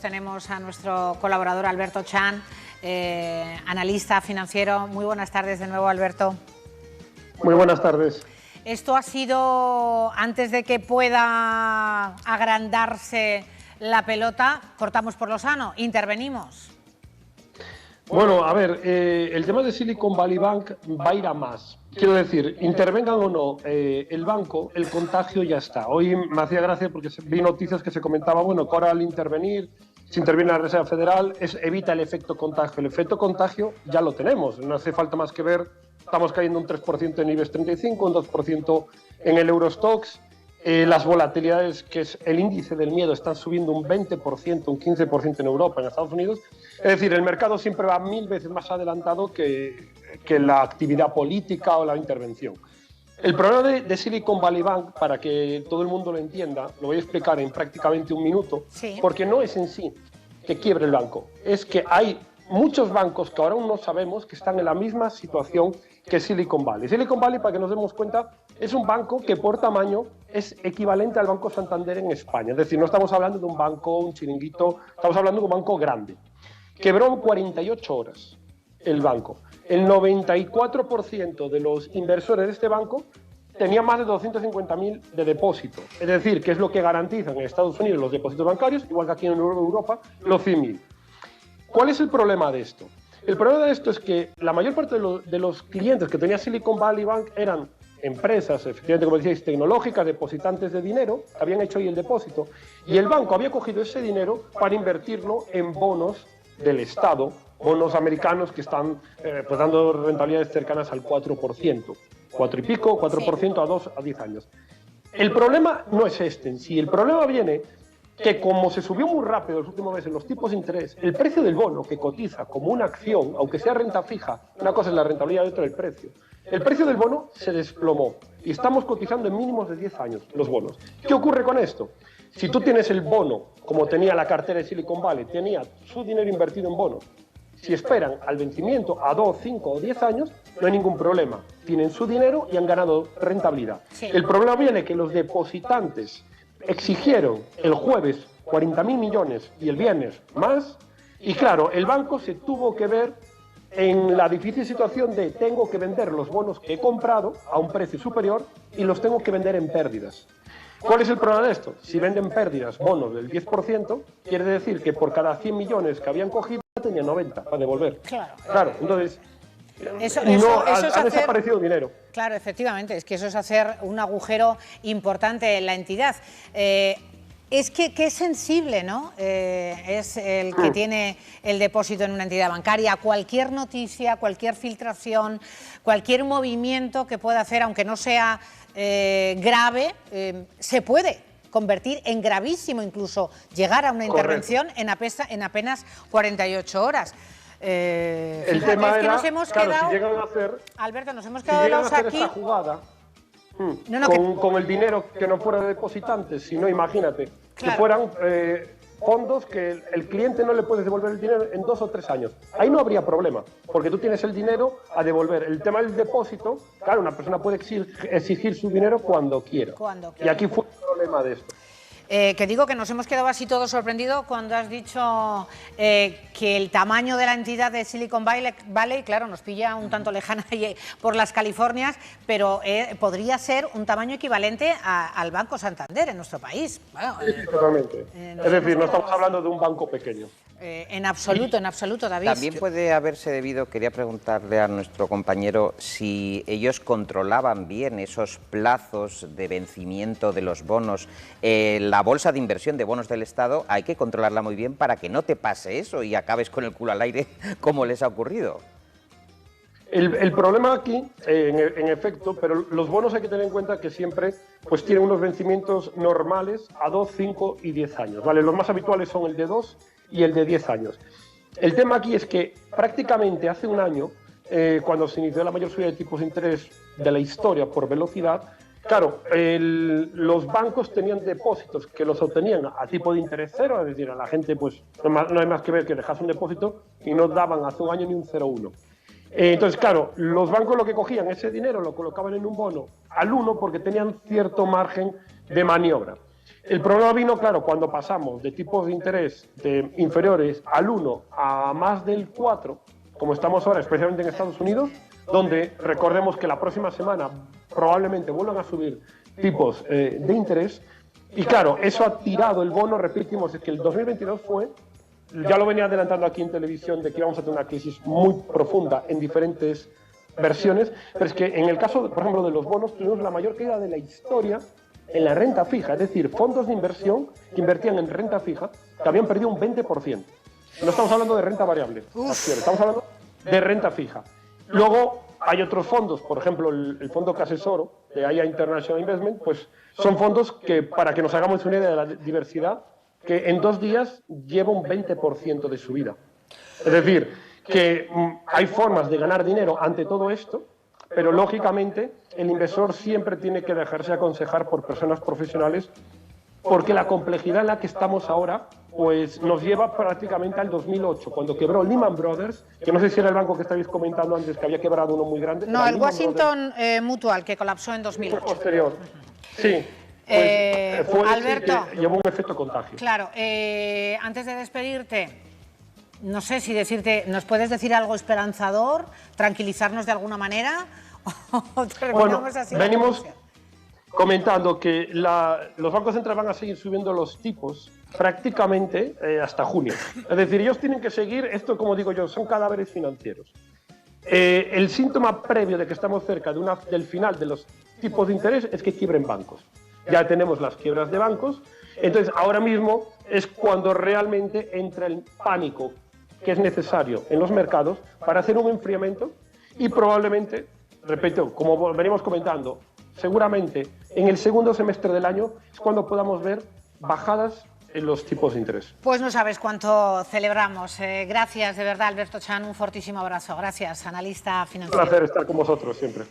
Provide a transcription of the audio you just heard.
Tenemos a nuestro colaborador Alberto Chan, analista financiero. Muy buenas tardes de nuevo, Alberto. Muy buenas tardes. Esto ha sido, antes de que pueda agrandarse la pelota, cortamos por lo sano, intervenimos. Bueno, a ver, el tema de Silicon Valley Bank va a ir a más. Quiero decir, intervengan o no el banco, el contagio ya está. Hoy me hacía gracia porque vi noticias que se comentaba, bueno, que ahora al intervenir, si interviene la Reserva Federal, evita el efecto contagio. El efecto contagio ya lo tenemos, no hace falta más que ver, estamos cayendo un 3% en IBEX 35, un 2% en el Eurostoxx. Las volatilidades, que es el índice del miedo, están subiendo un 20%, un 15% en Europa, en Estados Unidos. Es decir, el mercado siempre va 1000 veces más adelantado que la actividad política o la intervención. El problema de Silicon Valley Bank, para que todo el mundo lo entienda, lo voy a explicar en prácticamente un minuto, sí. Porque no es en sí que quiebre el banco, es que hay muchos bancos que ahora aún no sabemos que están en la misma situación que Silicon Valley. Silicon Valley, para que nos demos cuenta, es un banco que por tamaño es equivalente al Banco Santander en España. Es decir, no estamos hablando de un banco, un chiringuito, estamos hablando de un banco grande. Quebró en 48 horas el banco. El 94% de los inversores de este banco tenía más de 250.000 de depósito. Es decir, que es lo que garantizan en Estados Unidos los depósitos bancarios, igual que aquí en Europa, los 100.000. ¿Cuál es el problema de esto? El problema de esto es que la mayor parte de los clientes que tenía Silicon Valley Bank eran empresas, efectivamente, como decíais, tecnológicas, depositantes de dinero, que habían hecho ahí el depósito, y el banco había cogido ese dinero para invertirlo en bonos del Estado, bonos americanos que están pues dando rentabilidades cercanas al 4%, 4 y pico, 4% a 2 a 10 años. El problema no es este en sí, el problema viene que como se subió muy rápido los últimos meses los tipos de interés, el precio del bono que cotiza como una acción, aunque sea renta fija, una cosa es la rentabilidad y otra el precio del bono se desplomó y estamos cotizando en mínimos de 10 años los bonos. ¿Qué ocurre con esto? Si tú tienes el bono, como tenía la cartera de Silicon Valley, tenía su dinero invertido en bonos, si esperan al vencimiento a 2, 5 o 10 años, no hay ningún problema. Tienen su dinero y han ganado rentabilidad. Sí. El problema viene que los depositantes exigieron el jueves 40.000 millones y el viernes más, y claro, el banco se tuvo que ver en la difícil situación de tengo que vender los bonos que he comprado a un precio superior y los tengo que vender en pérdidas. ¿Cuál es el problema de esto? Si venden pérdidas bonos del 10%, quiere decir que por cada 100 millones que habían cogido tenía 90 para devolver. Claro, entonces ha desaparecido dinero. Claro, efectivamente, es que eso es hacer un agujero importante en la entidad. Es que qué sensible, ¿no? Es el que tiene el depósito en una entidad bancaria. Cualquier noticia, cualquier filtración, cualquier movimiento que pueda hacer, aunque no sea grave, se puede convertir en gravísimo, incluso llegar a una intervención en apenas 48 horas. El tema es que era, nos hemos claro, quedado, si llegan a hacer, Alberto, nos hemos quedado aquí esta jugada No, con el dinero que no fuera de depositantes, sino imagínate, Claro. que fueran fondos que el cliente no le puedes devolver el dinero en 2 o 3 años. Ahí no habría problema, porque tú tienes el dinero a devolver. El tema del depósito, claro, una persona puede exigir su dinero cuando quiera. Y aquí fue el problema de esto. Que digo que nos hemos quedado así todos sorprendidos cuando has dicho que el tamaño de la entidad de Silicon Valley, claro, nos pilla un tanto lejana por las Californias, pero podría ser un tamaño equivalente al Banco Santander en nuestro país. Bueno, Sí, totalmente. Es decir, no estamos hablando de un banco pequeño. En absoluto, David. También puede haberse debido, quería preguntarle a nuestro compañero, si ellos controlaban bien esos plazos de vencimiento de los bonos. La bolsa de inversión de bonos del Estado hay que controlarla muy bien para que no te pase eso y acabes con el culo al aire como les ha ocurrido. El problema aquí, en efecto, pero los bonos hay que tener en cuenta que siempre pues, tienen unos vencimientos normales a 2, 5 y 10 años. ¿Vale? Los más habituales son el de 2 y el de 10 años. El tema aquí es que prácticamente hace un año, cuando se inició la mayor subida de tipos de interés de la historia por velocidad, claro, los bancos tenían depósitos que los obtenían a tipo de interés cero, es decir, a la gente pues no hay más que ver que dejas un depósito y no daban hace un año ni un 0,1. Entonces, claro, los bancos lo que cogían ese dinero lo colocaban en un bono al 1 porque tenían cierto margen de maniobra. El problema vino, claro, cuando pasamos de tipos de interés inferiores al 1 a más del 4, como estamos ahora, especialmente en Estados Unidos, donde recordemos que la próxima semana probablemente vuelvan a subir tipos de interés. Y claro, eso ha tirado el bono, repetimos, es que el 2022 fue, ya lo venía adelantando aquí en televisión, de que íbamos a tener una crisis muy profunda en diferentes versiones, pero es que en el caso, por ejemplo, de los bonos, tuvimos la mayor caída de la historia en la renta fija, es decir, fondos de inversión que invertían en renta fija, que habían perdido un 20%. No estamos hablando de renta variable, estamos hablando de renta fija. Luego hay otros fondos, por ejemplo, el fondo que asesoro, de AIA International Investment, pues son fondos que, para que nos hagamos una idea de la diversidad, que en 2 días lleva un 20% de subida. Es decir, que hay formas de ganar dinero ante todo esto, pero lógicamente el inversor siempre tiene que dejarse aconsejar por personas profesionales, porque la complejidad en la que estamos ahora pues nos lleva prácticamente al 2008, cuando quebró Lehman Brothers, que no sé si era el banco que estabais comentando antes, que había quebrado uno muy grande. No, el Washington Mutual, que colapsó en 2008. Posterior. Sí. Fue Alberto, que llevó un efecto contagio. Claro, antes de despedirte, no sé si decirte, ¿nos puedes decir algo esperanzador? ¿Tranquilizarnos de alguna manera? Bueno, venimos comentando que los bancos centrales van a seguir subiendo los tipos prácticamente hasta junio. Es decir, ellos tienen que seguir, esto como digo yo, son cadáveres financieros. El síntoma previo de que estamos cerca del final de los tipos de interés es que quiebren bancos. Ya tenemos las quiebras de bancos, entonces ahora mismo es cuando realmente entra el pánico que es necesario en los mercados para hacer un enfriamiento y probablemente, repito, como venimos comentando, seguramente en el segundo semestre del año es cuando podamos ver bajadas en los tipos de interés. Pues no sabes cuánto celebramos. Gracias, de verdad, Alberto Chan, un fortísimo abrazo. Gracias, analista financiero. Un placer estar con vosotros siempre.